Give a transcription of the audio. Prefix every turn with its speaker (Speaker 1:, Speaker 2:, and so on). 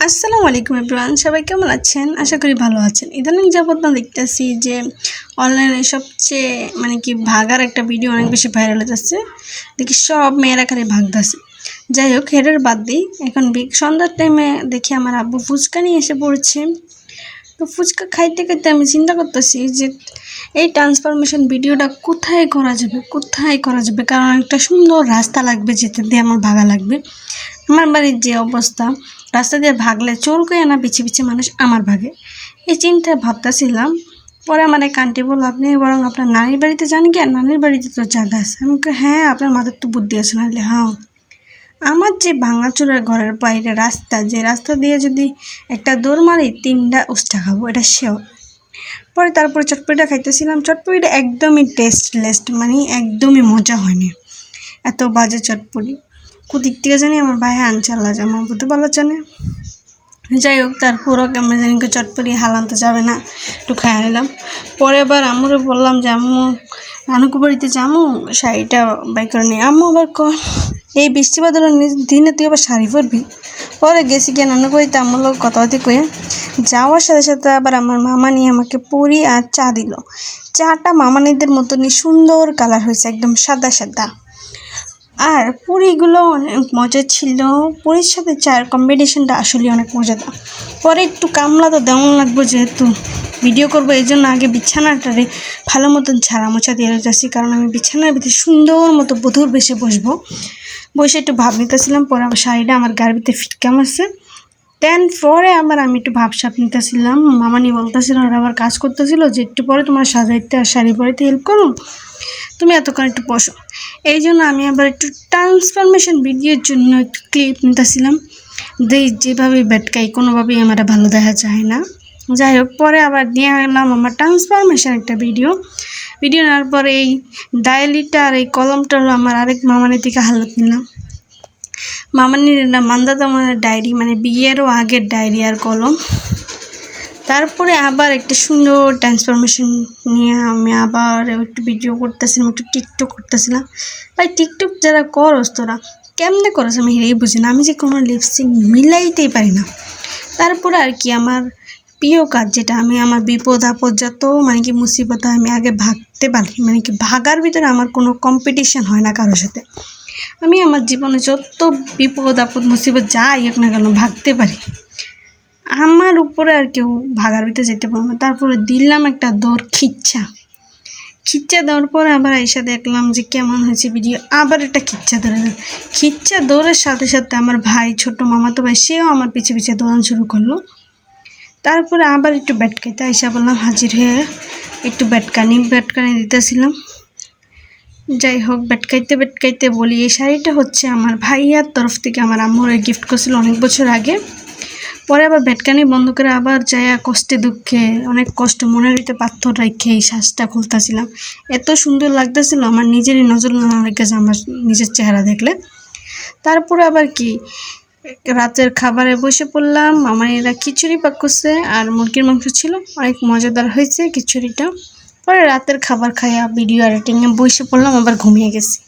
Speaker 1: আসসালামু আলাইকুম এভরিওয়ান, সবাই কেমন আছেন? আশা করি ভালো আছেন। ইদানিং যাবত না দেখতেছি যে অনলাইনে সবচেয়ে ভাগার একটা ভিডিও অনেক বেশি ভাইরাল হচ্ছে। দেখি সব মেয়েরা খালি ভাগতেছে। যাই হোক, হেডের বাদ দিই। এখন সন্ধ্যার টাইমে দেখি আমার আব্বু ফুচকা নিয়ে এসে পড়ছে। তো ফুচকা খাইতে খাইতে আমি চিন্তা করতেছি যে এই ট্রান্সফরমেশন ভিডিওটা কোথায় করা যাবে, কারণ একটা সুন্দর রাস্তা লাগবে, যেতে দিয়ে আমার ভাগা লাগবে। আমার বাড়ির যে অবস্থা, রাস্তা দিয়ে ভাগলে চোরকে আনা পিছে পিছে মানুষ আমার ভাগে। এই চিন্তায় ভাবতেছিলাম। পরে আমার এক আন্টি বলল, আপনি বরং আপনার নানির বাড়িতে যান গিয়ে, নানির বাড়িতে তো জায়গা আছে। আমি হ্যাঁ, আপনার মাথার তো বুদ্ধি আছে। নাহলে হ্যাঁ, আমার যে ভাঙাচোরা ঘরের বাইরে রাস্তা, যে রাস্তা দিয়ে যদি একটা দৌড় মারি 3টা উস্তা খাবো, এটা সেও। পরে তারপরে চটপটিটা খাইতেছিলাম। চটপটিটা একদমই টেস্টলেস, একদমই মজা হয়নি, এত বাজে চটপটি। কোদিক থেকে জানি আমার ভাই আনচাল্লা জামা বুঝতে ভালো জানে। যাই হোক, তারপরও কেমন জানি চটপটি হালান তো যাবে না, একটু খাইয়া নিলাম। পরে আবার আম্মুরে বললাম যে আম্মু নানুকু বাড়িতে যামু, শাড়িটা বাই করে নিই। আম্মু আবার এই বৃষ্টি বাদলের দিনে তুই আবার শাড়ি পরবি? পরে গেছি গিয়ে নানু বাড়িতে আম্মুর লোক কথাবার্তি কয়ে যাওয়ার সাথে সাথে আবার আমার মামা নিয়ে আমাকে পুরি আর চা দিল। চাটা মামানিদের মতনই সুন্দর কালার হয়েছে, একদম সাদা সাদা। আর পুরিগুলো অনেক মজা ছিল। পুরীর সাথে চায়ের কম্বিনেশনটা আসলে অনেক মজাদার। পরে একটু কামলা তো দেওয়ান লাগবো, যেহেতু ভিডিও করবো, এই জন্য আগে বিছানাটারে ভালো মতন ঝাড়া মোছা দিয়ে যাচ্ছি, কারণ আমি বিছানার ভিতরে সুন্দর মতো বধুর বেশে বসে একটু ভাব নিতেছিলাম। পরে আমার শাড়িটা আমার গায়ের ভিতরে ফিটকা মারছে। পরে আমি একটু ভাবসাপ নিতেছিলাম। মামানি বলতেছিল, ওরা আবার কাজ করতেছিল যে একটু পরে তোমার সাজাইতে আর শাড়ি পরাইতে হেল্প করো, তুমি এতক্ষণ একটু বসো। এই জন্য আমি আবার একটু ট্রান্সফরমেশন ভিডিওর জন্য একটু ক্লিপ নিতেছিলাম। যেভাবে বেটকাই কোনোভাবেই আমার ভালো দেখা যায় না। যাই হোক, পরে আবার নিয়ে এলাম আমার ট্রান্সফরমেশন একটা ভিডিও নেওয়ার পরে এই ডায়েরিটা আর এই কলমটা হলো আমার আরেক মামানির থেকে হালত নিলাম। মামানির মান্দা তো আমার ডায়েরি, বিয়েরও আগের ডায়েরি আর কলম। তারপরে আবার একটা সুন্দর ট্রান্সফরমেশন নিয়ে আমি আবার একটু ভিডিও করতেছিলাম, একটু টিকটক করতেছিলাম। ভাই টিকটক যারা করস তোরা কেমনে করস আমি হেরেই বুঝি না, আমি যে কোনো লিপস্টিক মিলাইতেই পারি না। তারপরে আর কি আমার প্রিয় কাজ, যেটা আমি আমার বিপদ আপদ যত মুসিবত আমি আগে ভাগতে পারি, ভাগার ভিতরে আমার কোনো কম্পিটিশন হয় না কারোর সাথে। আমি আমার জীবনে যত বিপদ আপদ মুসিবত যাই হোক না কেন ভাগতে পারি। আমার উপরে আর কেউ ভাগার ভিতরে যেতে পারবো না। তারপরে দিলাম একটা দৌড়, খিচ্চা দেওয়ার পরে আবার এসে দেখলাম যে কেমন হয়েছে ভিডিও। আবার একটা খিচ্চা দৌড়ের সাথে সাথে আমার ভাই, ছোট মামাতো ভাই, সেও আমার পিছে পিছে দৌড়ানো শুরু করলো। তারপরে আবার একটু ব্যাটকাইতে এসে বললাম হাজির হয়ে একটু ব্যাটকানি দিতেছিলাম। যাই হোক, ব্যাটকাইতে বলি, এই শাড়িটা হচ্ছে আমার ভাইয়ার তরফ থেকে আমার আম্মুর গিফট করছিল অনেক বছর আগে। পরে আবার ব্যাটকানি বন্ধ করে আবার যাইয়া কষ্টে দুঃখে অনেক কষ্ট মনের ভিতরে পাথর রেখে এই শ্বাসটা খুলতেছিলাম। এত সুন্দর লাগতেছিল, আমার নিজেরই নজর না রেখেছে আমার নিজের চেহারা দেখলে। তারপরে আবার কি রাতের খাবারে বসে পড়লাম। আমার এরা খিচুড়ি পাক করছে আর মুরগির মাংস ছিল, অনেক মজাদার হয়েছে খিচুড়িটা। পরে রাতের খাবার খাইয়া ভিডিও এডিটিংয়ে বসে পড়লাম, আবার ঘুমিয়ে গেছি।